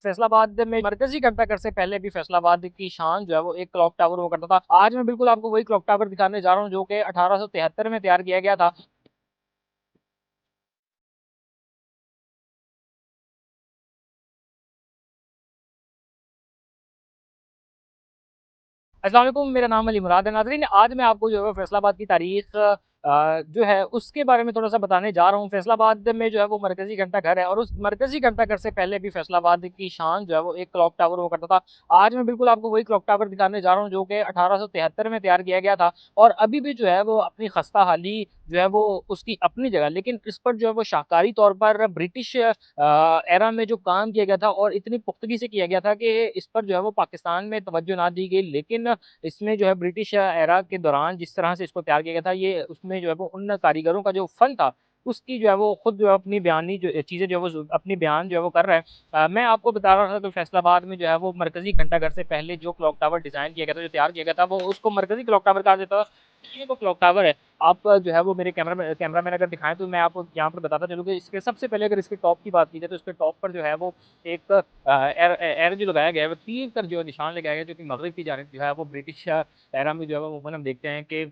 फैसलाबाद में मरकज़ी घंटाघर से पहले भी फैसलाबाद की शान जो है वो एक क्लॉक टावर हुआ करता था। आज मैं बिल्कुल आपको वही क्लॉक टावर दिखाने जा रहा हूँ जो कि 1873 में तैयार किया गया था। अस्सलाम वालेकुम, मेरा नाम अली मुराद है। नाज़रीन, आज मैं आपको जो है फैसलाबाद की तारीख़ जो है उसके बारे में थोड़ा-सा बताने जा रहा हूँ। फैसलाबाद में जो है वो मरकज़ी घंटाघर है और उस मरकज़ी घंटाघर से पहले भी फैसलाबाद की शान जो है वो एक क्लॉक टावर हुआ करता था। आज मैं बिल्कुल आपको वही क्लॉक टावर दिखाने जा रहा हूँ जो कि 1873 में तैयार किया गया था और अभी भी जो है वो अपनी ख़स्ता-हाली जो है वो उसकी अपनी जगह, लेकिन इस पर जो है वो शाकाहारी तौर पर ब्रिटिश एरा में जो काम किया गया था और इतनी पुख्तगी से किया गया था कि इस पर जो है वो पाकिस्तान में तवज्जो ना दी गई, लेकिन इसमें जो है ब्रिटिश एरा के दौरान जिस तरह से इसको तैयार किया गया था, ये उसमें जो है वो उन कारीगरों का जो फन था, उसकी जो है वो खुद जो है अपनी बयानी जो चीज़ें जो है वो अपनी बयान जो है वो कर रहा है। मैं आपको बता रहा था कि फैसलाबाद में जो है वो मरकज़ी घंटाघर से पहले जो क्लॉक टावर डिज़ाइन किया गया था, जो तैयार किया गया था, वो उसको मरकज़ी क्लॉक टावर कहा जाता था। ये वो क्लॉक टावर है। आप जो है वो मेरे कैमरामैन अगर दिखाएँ तो मैं आपको यहाँ पर बताता चलूँ कि इसके सबसे पहले अगर इसके टॉप की बात की जाए तो इसके टॉप पर जो है वो एक एरो जो लगाया गया है वो तीर कर जो निशान लगाया गया है जो कि मग़रिब की जानिब जो है वो ब्रिटिश एरा में जो है वो अमूमन हम देखते हैं कि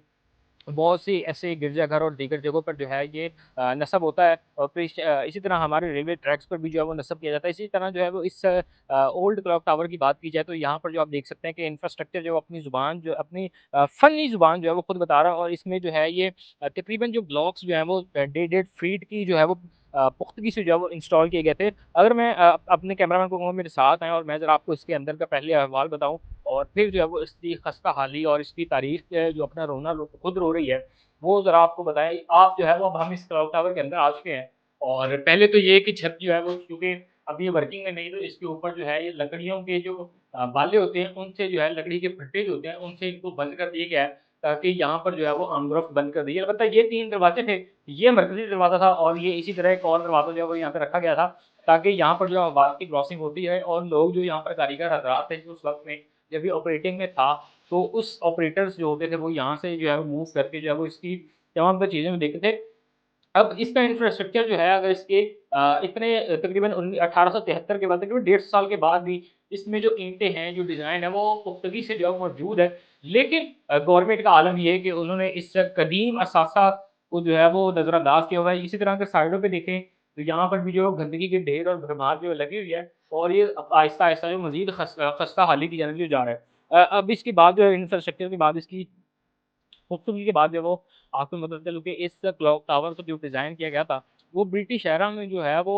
बहुत सी ऐसे गिरजाघर और दीगर जगहों पर जो है ये नस्ब होता है और फिर इसी तरह हमारे रेलवे ट्रैक्स पर भी जो है वो नस्ब किया जाता है। इसी तरह जो है वो इस ओल्ड क्लॉक टावर की बात की जाए तो यहाँ पर जो आप देख सकते हैं कि इंफ्रास्ट्रक्चर जो अपनी ज़ुबान जो अपनी फ़नी ज़ुबान जो है वो खुद बता रहा है और इसमें जो है ये तकरीबन जो ब्लॉक्स जो हैं वो 1.5 फीट की जो है वो पुख्तगी से जो है वो इंस्टॉल किए गए थे। अगर मैं अपने कैमरामैन को कहूँ मेरे साथ आएँ और मैं ज़रा आपको इसके अंदर का पहले अहवाल बताऊँ और फिर जो है वो इसकी ख़स्ता-हाली और इसकी तारीख़ जो अपना रोना रो खुद रो रही है, वो ज़रा आपको बताएँ। आप जो है वो अब हम इस क्लॉक टावर के अंदर आ चुके हैं और पहले तो ये कि छत जो है वो क्योंकि अभी ये वर्किंग में नहीं है, तो इसके ऊपर जो है ये लकड़ियों के जो बाले होते हैं, उनसे जो है लकड़ी के फट्टे जो होते हैं, उनसे इनको बंद कर दिया गया है, ताकि यहाँ पर जो है वो अनब्लॉक बंद कर दिए। अलबत्ता ये 3 दरवाजे थे, ये मरकज़ी दरवाज़ा था और ये इसी तरह एक और दरवाज़ा जो है वो यहाँ पे रखा गया था, ताकि यहाँ पर जो है आवाज़ की क्रॉसिंग होती है और लोग जो यहाँ पर कारीगर हज़रात थे जो उस वक़्त में जब ये ऑपरेटिंग में था, तो उस ऑपरेटर्स जो होते थे वो यहाँ से जो है वो मूव करके जो है वो इसकी तमाम तर चीज़ें वो देखते थे। अब इसका इंफ्रास्ट्रक्चर जो है अगर इसके इतने तकरीबन 1873 के बाद तकरीबन 150 साल के बाद भी इसमें जो ईंटें हैं, जो डिज़ाइन है वो पुख्तगी से जो है मौजूद है। लेकिन गवर्नमेंट का आलम ये है कि उन्होंने इस कदीम असासा को जो है वो नज़रअंदाज किया हुआ है। इसी तरह अगर साइडों पे देखें तो यहाँ पर भी जो गंदगी के ढेर और भरमार जो लगी हुई है और ये अब आहिस्ता-आहिस्ता जो मज़ीद खस्ता-हाली की जानब जो जा रहा है। अब इसकी बात जो है इंफ्रास्ट्रक्चर की बात इसकी खूबसूरती के बाद जो वो आपको मैं बताता चलूँ कि इस क्लॉक टावर को जो डिज़ाइन किया गया था, वो ब्रिटिश एरा में जो है वो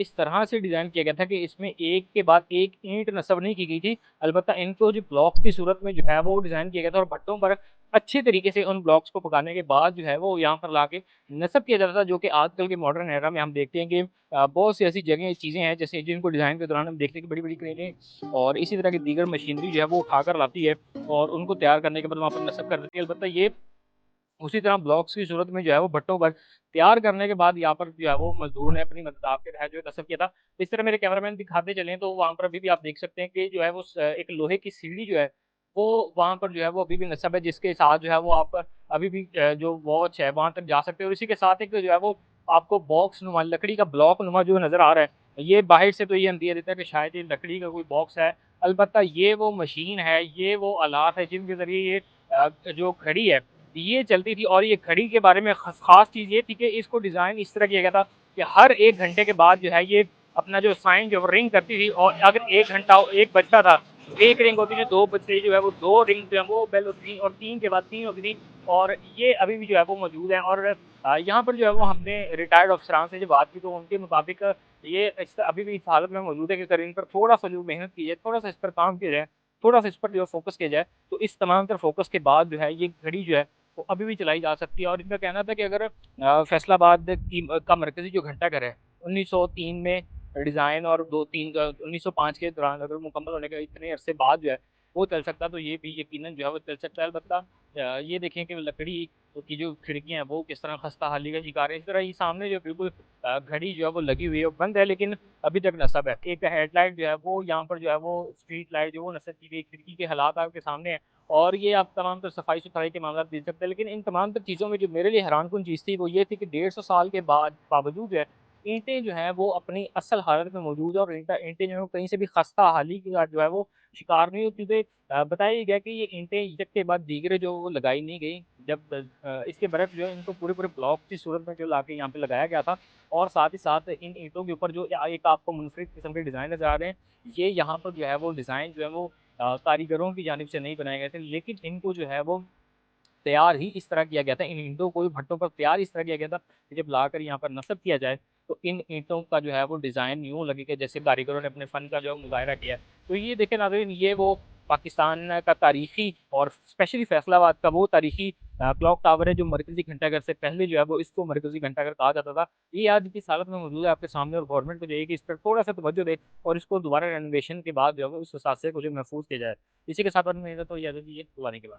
इस तरह से डिज़ाइन किया गया था कि इसमें एक के बाद एक ईंट नस्ब नहीं की गई थी। अलबत्ता इनको जो ब्लॉक्स की सूरत में जो है वो डिज़ाइन किया गया था और भट्टों पर अच्छे तरीके से उन ब्लॉक्स को पकाने के बाद जो है वो यहाँ पर लाके नस्ब किया जाता था, जो कि आजकल के मॉडर्न एरा में हम देखते हैं कि बहुत सी ऐसी जगह चीज़ें हैं जैसे जिनको डिज़ाइन के दौरान हम देखते हैं कि बड़ी-बड़ी क्रेनें और इसी तरह की दीगर मशीनरी जो है वो उठाकर लाती है और उनको तैयार करने के बाद वहाँ पर नस्ब कर देती है। अलबत्ता ये उसी तरह ब्लॉक्स की सूरत में जो है वो भट्टों पर तैयार करने के बाद यहाँ पर जो है वो मज़दूर ने अपनी मदद के तहत जो है नस्ब किया था। इस तरह मेरे कैमरामैन दिखाते चलें तो वहाँ पर अभी भी आप देख सकते हैं कि जो है वो एक लोहे की सीढ़ी जो है, वो वहाँ पर जो है वो अभी भी नस्ब है जिसके साथ जो है वो आप अभी भी जो वॉच है वहाँ तक जा सकते हैं और इसी के साथ एक जो है वो आपको बॉक्स नुमा लकड़ी का ब्लॉक नुमा जो नज़र आ रहा है। ये बाहर से तो ये अंदिया देता है कि शायद ये लकड़ी का कोई बॉक्स है। अलबत्ता ये वो मशीन है, ये वो आलात है जिनके ज़रिए ये जो घड़ी है ये चलती थी और ये घड़ी के बारे में ख़ास चीज़ ये थी कि इसको डिज़ाइन इस तरह किया गया था कि हर 1 घंटे के बाद जो है ये अपना जो साइन जो रिंग करती थी और अगर 1 घंटा 1 बजता था, 1 रिंग होती थी, 2 बजते जो है वो 2 रिंग जो है वो बेल होती थी और 3 के बाद 3 होती थी और ये अभी भी जो है वो मौजूद है और यहाँ पर जो है वो हमने रिटायर्ड अफ़सरान से जो बात की तो उनके मुताबिक ये इस अभी भी इस हालत में मौजूद है कि अगर इन पर थोड़ा-सा जो मेहनत की जाए, थोड़ा-सा इस पर काम किया जाए, थोड़ा-सा इस पर जो फ़ोकस किया जाए, तो इस तमाम तर फ़ोकस के बाद जो है ये घड़ी जो है वो अभी भी चलाई जा सकती है और इनका कहना था कि अगर फैसलाबाद का मरकज़ी जो घंटाघर है, 1903 में डिज़ाइन और 2-3 1905 के दौरान अगर मुकम्मल होने के इतने अरसे बाद जो है, वो चल सकता तो ये भी यकीनन जो है वो चल सकता है। अलबत्ता ये देखें कि लकड़ी की जो खिड़कियाँ हैं वो किस तरह खस्ता-हाली का शिकार है। इस तरह ये सामने जो बिल्कुल घड़ी जो है वो लगी हुई है, वो बंद है लेकिन अभी तक नस्ब है। एक हेडलाइट जो है वो यहाँ पर जो है वो स्ट्रीट लाइट जो वो नस्ब की गई, खिड़की के हालात आपके सामने हैं। और ये आप तमाम तर सफाई-सुथराई के मामला देख सकते हैं, लेकिन इन तमाम तर चीज़ों में जो मेरे लिए हैरानकुन चीज़ थी, वो ये थी कि 150 साल के बाद बावजूद जो है, ईंटें जो हैं वो अपनी असल हालत में मौजूद है और ईंटें जो है वो कहीं से भी खस्ता हाली की जो है वो शिकार नहीं होती। क्योंकि बताया गया कि ये ईंटें एक के बाद दीगरे जो वो लगाई नहीं गई। जब इसके बरक्स जो है इनको पूरे ब्लॉक की सूरत में जो लाके यहाँ पे लगाया गया था। और साथ ही साथ इन ईंटों के ऊपर जो एक आपको मुनफरिद किस्म के डिज़ाइन नज़र आ रहे हैं, ये यहाँ पर जो है वो डिज़ाइन जो है वो कारीगरों की जानिब से नहीं बनाए गए थे, लेकिन इनको जो है वो तैयार ही इस तरह किया गया था। इन ईंटों को भी भट्टों पर तैयार इस तरह किया गया था कि जब लाकर यहाँ पर नस्ब किया जाए, तो इन ईंटों का जो है वो डिज़ाइन यूँ लगे कि जैसे कारीगरों ने अपने फ़न का जो है मुज़ाहिरा किया है। तो ये देखें नाज़रीन, ये वो पाकिस्तान का तारीख़ी और स्पेशली फैसलाबाद का वो तारीख़ी क्लॉक टावर है जो मरकज़ी घंटाघर से पहले जो है वो इसको मरकज़ी घंटाघर कहा जाता था। ये आज किस हालत में मौजूद है आपके सामने, और गवर्नमेंट को चाहिए कि इस पर थोड़ा-सा तवज्जो दे और इसको दोबारा रेनोवेशन के बाद जो है वो उस हिसाब से कुछ महफूज़ किया जाए। इसी के साथ और मेरा तो इजाज़त दीजिए, अल्लाह ने के बाद।